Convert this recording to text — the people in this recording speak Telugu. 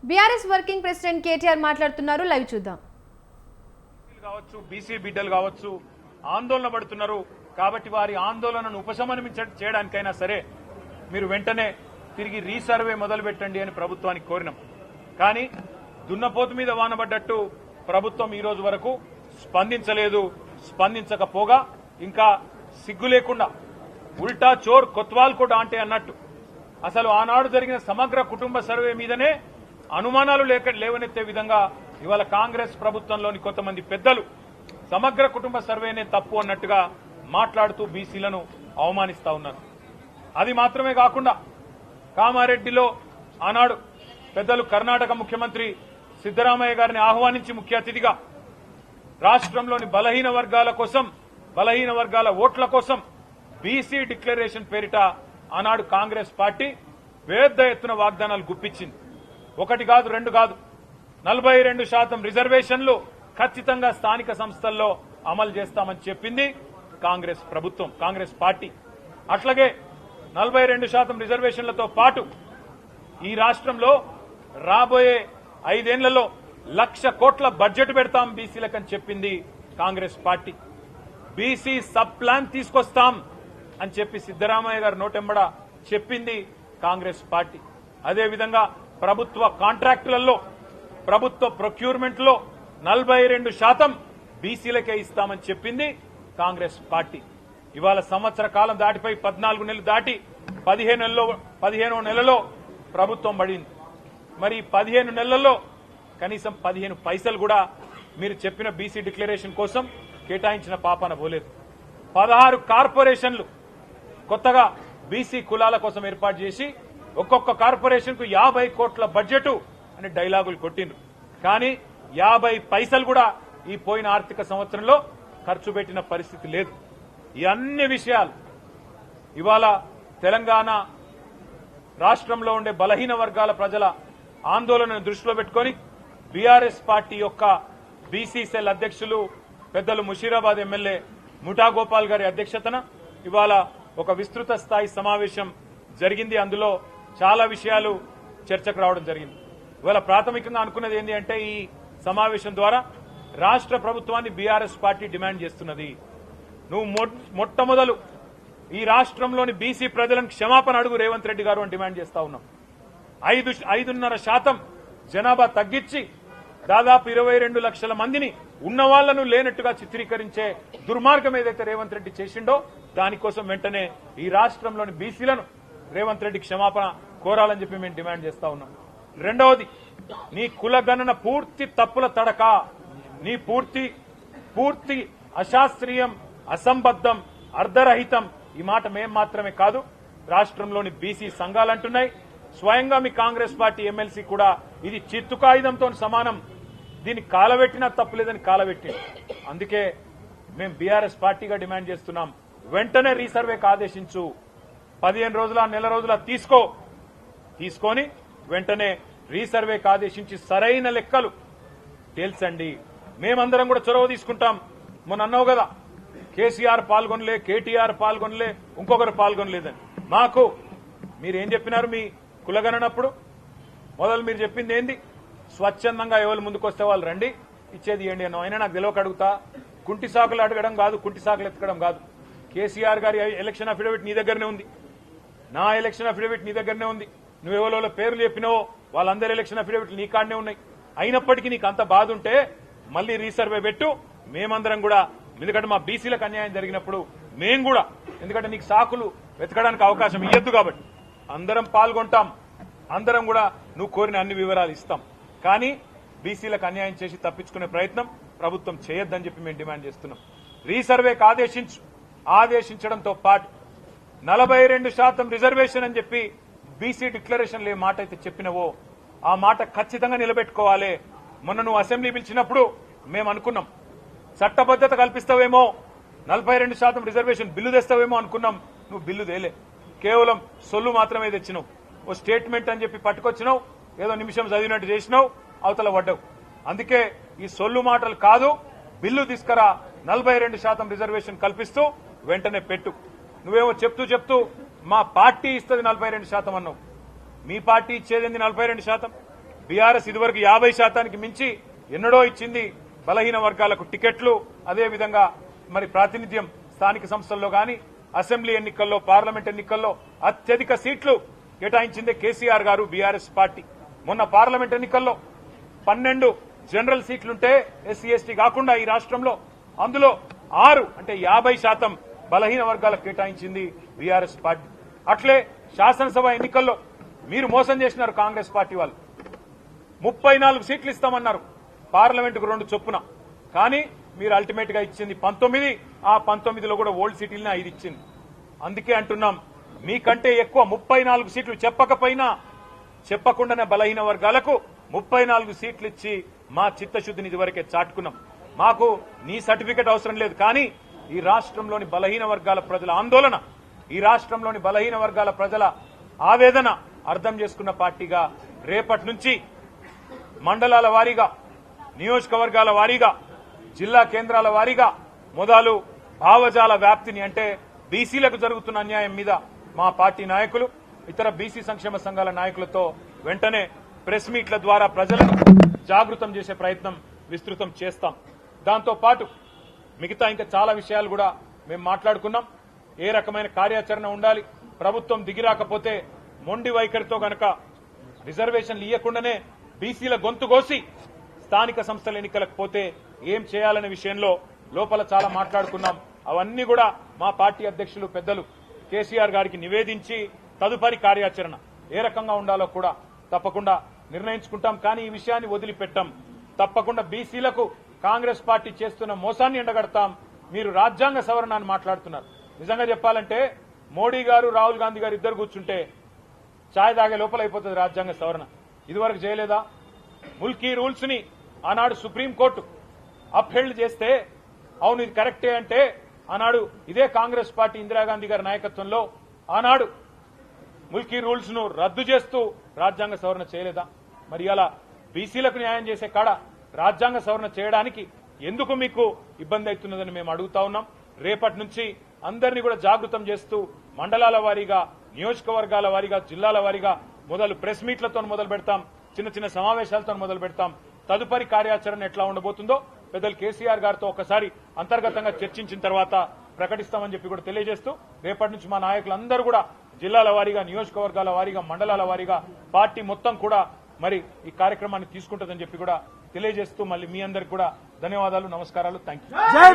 బీఆర్ఎస్ వర్కింగ్ ప్రెసిడెంట్ కేటీఆర్ మాట్లాడుతున్నారు. లైవ్ చూద్దాం. కావచ్చు బీసీ బిడ్డలు కావచ్చు ఆందోళన పడుతున్నారు కాబట్టి వారి ఆందోళనను ఉపశమనం చేయడానికైనా సరే మీరు వెంటనే తిరిగి రీసర్వే మొదలు పెట్టండి అని ప్రభుత్వానికి కోరినాం. కానీ దున్నపోతు మీద వానబడ్డట్టు ప్రభుత్వం ఈ రోజు వరకు స్పందించలేదు. స్పందించకపోగా ఇంకా సిగ్గు లేకుండా ఉల్టా చోర్ కొత్వాల్ కూడా అంటే అన్నట్టు అసలు ఆనాడు జరిగిన సమగ్ర కుటుంబ సర్వే మీదనే అనుమానాలు లేవనెత్తే విధంగా ఇవాళ కాంగ్రెస్ ప్రభుత్వంలోని కొంతమంది పెద్దలు సమగ్ర కుటుంబ సర్వేనే తప్పు అన్నట్టుగా మాట్లాడుతూ బీసీలను అవమానిస్తా ఉన్నారు. అది మాత్రమే కాకుండా కామారెడ్డిలో ఆనాడు పెద్దలు కర్ణాటక ముఖ్యమంత్రి సిద్దరామయ్య గారిని ఆహ్వానించి ముఖ్య అతిథిగా రాష్ట్రంలోని బలహీన వర్గాల ఓట్ల కోసం బీసీ డిక్లరేషన్ పేరిట ఆనాడు కాంగ్రెస్ పార్టీ పెద్ద ఎత్తున వాగ్దానాలు గుప్పించింది. ఒకటి కాదు, రెండు కాదు, 42% రిజర్వేషన్లు ఖచ్చితంగా స్థానిక సంస్థల్లో అమలు చేస్తామని చెప్పింది కాంగ్రెస్ ప్రభుత్వం, కాంగ్రెస్ పార్టీ. అట్లాగే 42% రిజర్వేషన్లతో పాటు ఈ రాష్ట్రంలో రాబోయే 5 ఏళ్లలో 1,00,000 కోట్ల బడ్జెట్ పెడతాం బీసీలకని చెప్పింది Congress party. BC sub plan తీసుకొస్తాం అని చెప్పి సిద్దరామయ్య గారు నోటెంబడ చెప్పింది కాంగ్రెస్ పార్టీ. అదేవిధంగా ప్రభుత్వ కాంట్రాక్టులలో ప్రభుత్వ ప్రొక్యూర్మెంట్ లో 42% బీసీలకే ఇస్తామని చెప్పింది కాంగ్రెస్ పార్టీ. ఇవాళ సంవత్సర కాలం దాటిపై 14 నెలలు దాటి 15వ నెలలో ప్రభుత్వం పడింది. మరి 15 నెలల్లో కనీసం 15 పైసలు కూడా మీరు చెప్పిన బీసీ డిక్లరేషన్ కోసం కేటాయించిన పాపాన పోలేదు. 16 కార్పొరేషన్లు కొత్తగా బీసీ కులాల కోసం ఏర్పాటు చేసి ఒక్కొక్క కార్పొరేషన్ కు 50 కోట్ల బడ్జెట్ అని డైలాగులు కొట్టిండ్రు. కానీ 50 పైసలు కూడా ఈ పోయిన ఆర్థిక సంవత్సరంలో ఖర్చు పెట్టిన పరిస్థితి లేదు. ఈ అన్ని విషయాలు ఇవాళ తెలంగాణ రాష్ట్రంలో ఉండే బలహీన వర్గాల ప్రజల ఆందోళనను దృష్టిలో పెట్టుకుని బీఆర్ఎస్ పార్టీ యొక్క బీసీ సెల్ అధ్యక్షులు పెద్దలు ముషీరాబాద్ ఎమ్మెల్యే ముఠా గోపాల్ గారి అధ్యక్షతన ఇవాళ ఒక విస్తృత స్థాయి సమావేశం జరిగింది. అందులో చాలా విషయాలు చర్చకు రావడం జరిగింది. ఇవాళ ప్రాథమికంగా అనుకున్నది ఏంటి అంటే ఈ సమావేశం ద్వారా రాష్ట్ర ప్రభుత్వాన్ని బీఆర్ఎస్ పార్టీ డిమాండ్ చేస్తున్నది, నువ్వు మొట్టమొదలు ఈ రాష్ట్రంలోని బీసీ ప్రజలను క్షమాపణ అడుగు రేవంత్ రెడ్డి గారు అని డిమాండ్ చేస్తా ఉన్నాం. 5.5% జనాభా తగ్గించి దాదాపు 22 లక్షల మందిని ఉన్నవాళ్లను లేనట్టుగా చిత్రీకరించే దుర్మార్గం ఏదైతే రేవంత్ రెడ్డి చేసిండో దానికోసం వెంటనే ఈ రాష్ట్రంలోని బీసీలను రేవంత్ రెడ్డి క్షమాపణ కోరాలని చెప్పి మేము డిమాండ్ చేస్తా ఉన్నాం. రెండవది, నీ కులగణన పూర్తి తప్పుల తడక, నీ పూర్తి అశాస్త్రీయం, అసంబద్దం, అర్ధరహితం. ఈ మాట మేం మాత్రమే కాదు, రాష్ట్రంలోని బీసీ సంఘాలు అంటున్నాయి. స్వయంగా మీ కాంగ్రెస్ పార్టీ ఎమ్మెల్సీ కూడా ఇది చిత్తు కాగితంతో సమానం, దీన్ని కాలబెట్టినా తప్పులేదని కాలబెట్టి. అందుకే మేము బీఆర్ఎస్ పార్టీగా డిమాండ్ చేస్తున్నాం, వెంటనే రీసర్వేకి ఆదేశించు. 15 రోజుల నెల రోజుల తీసుకొని వెంటనే రీసర్వేకి ఆదేశించి సరైన లెక్కలు తేల్చండి. మేమందరం కూడా చొరవ తీసుకుంటాం. మొన్న అన్నావు కదా, కేసీఆర్ పాల్గొనలే, కేటీఆర్ పాల్గొనలే, ఇంకొకరు పాల్గొనలేదని. మాకు మీరేం చెప్పినారు మీ కులగణనప్పుడు? మొదలు మీరు చెప్పింది ఏంది? స్వచ్ఛందంగా ఎవరు ముందుకొస్తే వాళ్ళు రండి, ఇచ్చేది ఏంటి అన్న. అయినా నాకు తెలియక అడుగుతా, కుంటి సాకులు అడగడం కాదు, కుంటి సాకులు ఎత్తకడం కాదు. కేసీఆర్ గారి ఎలక్షన్ అఫిడవిట్ నీ దగ్గరనే ఉంది, నా ఎలక్షన్ అఫిడవిట్ నీ దగ్గరనే ఉంది. నువ్వెవరో పేర్లు చెప్పినావో వాళ్ళందరి ఎలక్షన్ అఫిడవిట్లు నీ కాడనే ఉన్నాయి. అయినప్పటికీ నీకు అంత బాధ ఉంటే మళ్లీ రీసర్వే పెట్టు. మేమందరం కూడా, ఎందుకంటే మా బీసీలకు అన్యాయం జరిగినప్పుడు మేం కూడా, ఎందుకంటే నీకు సాకులు వెతకడానికి అవకాశం ఇయ్యద్దు కాబట్టి అందరం పాల్గొంటాం, అందరం కూడా నువ్వు కోరిన అన్ని వివరాలు ఇస్తాం. కానీ బీసీలకు అన్యాయం చేసి తప్పించుకునే ప్రయత్నం ప్రభుత్వం చేయొద్దని చెప్పి మేము డిమాండ్ చేస్తున్నాం. రీసర్వేకి ఆదేశించడంతో పాటు 42% రిజర్వేషన్ అని చెప్పి బీసీ డిక్లరేషన్లో ఏ మాట అయితే చెప్పినవో ఆ మాట ఖచ్చితంగా నిలబెట్టుకోవాలి. మొన్న నువ్వు అసెంబ్లీ పిలిచినప్పుడు మేము అనుకున్నాం చట్టబద్దత కల్పిస్తావేమో, 42% రిజర్వేషన్ బిల్లు తెస్తావేమో అనుకున్నాం. నువ్వు బిల్లు తేలే, కేవలం సొల్లు మాత్రమే తెచ్చినావు. ఓ స్టేట్మెంట్ అని చెప్పి పట్టుకొచ్చినావు, ఏదో నిమిషం చదివినట్టు చేసినావు, అవతల పడ్డావు. అందుకే ఈ సొల్లు మాటలు కాదు, బిల్లు తీసుకురా, 42% రిజర్వేషన్ కల్పిస్తూ వెంటనే పెట్టు. నువ్వేమో చెప్తూ మా పార్టీ ఇస్తుంది 42% అన్నావు. మీ పార్టీ ఇచ్చేది 42%? బీఆర్ఎస్ ఇదివరకు 50% మించి ఎన్నడో ఇచ్చింది బలహీన వర్గాలకు టికెట్లు, అదేవిధంగా మరి ప్రాతినిధ్యం స్థానిక సంస్థల్లో గాని అసెంబ్లీ ఎన్నికల్లో, పార్లమెంట్ ఎన్నికల్లో అత్యధిక సీట్లు కేటాయించిందే కేసీఆర్ గారు, బీఆర్ఎస్ పార్టీ. మొన్న పార్లమెంట్ ఎన్నికల్లో 12 జనరల్ సీట్లుంటే ఎస్సీ ఎస్టీ కాకుండా ఈ రాష్ట్రంలో అందులో 6 అంటే 50% బలహీన వర్గాలకు కేటాయించింది బీఆర్ఎస్ పార్టీ. అట్లే శాసనసభ ఎన్నికల్లో మీరు మోసం చేసినారు కాంగ్రెస్ పార్టీ వాళ్ళు. 34 సీట్లు ఇస్తామన్నారు పార్లమెంటుకు 2 చొప్పున. కానీ మీరు అల్టిమేట్ గా ఇచ్చింది 19. ఆ 19లో కూడా ఓల్డ్ సిటీలనే 5 ఇచ్చింది. అందుకే అంటున్నాం, మీకంటే ఎక్కువ 34 సీట్లు చెప్పకుండానే బలహీన వర్గాలకు 34 సీట్లు ఇచ్చి మా చిత్తశుద్ధిని ఇదివరకే చాటుకున్నాం. మాకు నీ సర్టిఫికెట్ అవసరం లేదు. కానీ ఈ రాష్ట్రంలోని బలహీన వర్గాల ప్రజల ఆందోళన, ఈ రాష్ట్రంలోని బలహీన వర్గాల ప్రజల ఆవేదన అర్థం చేసుకున్న పార్టీగా రేపటి నుంచి మండలాల వారీగా, నియోజకవర్గాల వారీగా, జిల్లా కేంద్రాల వారీగా మొదలు భావజాల వ్యాప్తిని, అంటే బీసీలకు జరుగుతున్న అన్యాయం మీద మా పార్టీ నాయకులు, ఇతర బీసీ సంక్షేమ సంఘాల నాయకులతో వెంటనే ప్రెస్ మీట్ల ద్వారా ప్రజలను జాగృతం చేసే ప్రయత్నం విస్తృతం చేస్తాం. దాంతో పాటు మిగతా ఇంకా చాలా విషయాలు కూడా మేము మాట్లాడుకున్నాం. ఏ రకమైన కార్యాచరణ ఉండాలి, ప్రభుత్వం దిగిరాకపోతే మొండి వైఖరితో గనక రిజర్వేషన్లు ఇవ్వకుండానే బీసీల గొంతు కోసి స్థానిక సంస్థల ఎన్నికలకు పోతే ఏం చేయాలనే విషయంలో లోపల చాలా మాట్లాడుకున్నాం. అవన్నీ కూడా మా పార్టీ అధ్యక్షులు పెద్దలు కేసీఆర్ గారికి నివేదించి తదుపరి కార్యాచరణ ఏ రకంగా ఉండాలో కూడా తప్పకుండా నిర్ణయించుకుంటాం. కానీ ఈ విషయాన్ని వదిలిపెట్టాం. తప్పకుండా బీసీలకు కాంగ్రెస్ పార్టీ చేస్తున్న మోసాన్ని ఎండగడతాం. మీరు రాజ్యాంగ సవరణ అని మాట్లాడుతున్నారు. నిజంగా చెప్పాలంటే మోడీ గారు, రాహుల్ గాంధీ గారు ఇద్దరు కూర్చుంటే ఛాయ్ తాగే లోపల అయిపోతుంది రాజ్యాంగ సవరణ. ఇదివరకు చేయలేదా? ముల్కీ రూల్స్ ని ఆనాడు సుప్రీంకోర్టు అప్హెల్డ్ చేస్తే అవును ఇది కరెక్టే అంటే ఆనాడు ఇదే కాంగ్రెస్ పార్టీ ఇందిరాగాంధీ గారి నాయకత్వంలో ఆనాడు ముల్కీ రూల్స్ ను రద్దు చేస్తూ రాజ్యాంగ సవరణ చేయలేదా? మరి అలా బీసీలకు న్యాయం చేసే కాడ రాజ్యాంగ సవరణ చేయడానికి ఎందుకు మీకు ఇబ్బంది అవుతున్నదని మేము అడుగుతా ఉన్నాం. రేపటి నుంచి అందరినీ కూడా జాగృతం చేస్తూ మండలాల వారీగా, నియోజకవర్గాల వారీగా, జిల్లాల వారీగా మొదలు ప్రెస్ మీట్లతో మొదలు పెడతాం, చిన్న చిన్న సమావేశాలతో మొదలు పెడతాం. తదుపరి కార్యాచరణ ఎట్లా ఉండబోతుందో పెద్దలు కేసీఆర్ గారితో ఒకసారి అంతర్గతంగా చర్చించిన తర్వాత ప్రకటిస్తామని చెప్పి కూడా తెలియజేస్తూ రేపటి నుంచి మా నాయకులందరూ కూడా జిల్లాల వారీగా, నియోజకవర్గాల వారీగా, మండలాల వారీగా పార్టీ మొత్తం కూడా మరి ఈ కార్యక్రమాన్ని తీసుకుంటుందని చెప్పి కూడా తెలియజేస్తూ మళ్ళీ మీ అందరికి కూడా ధన్యవాదాలు, నమస్కారాలు, థ్యాంక్ యూ.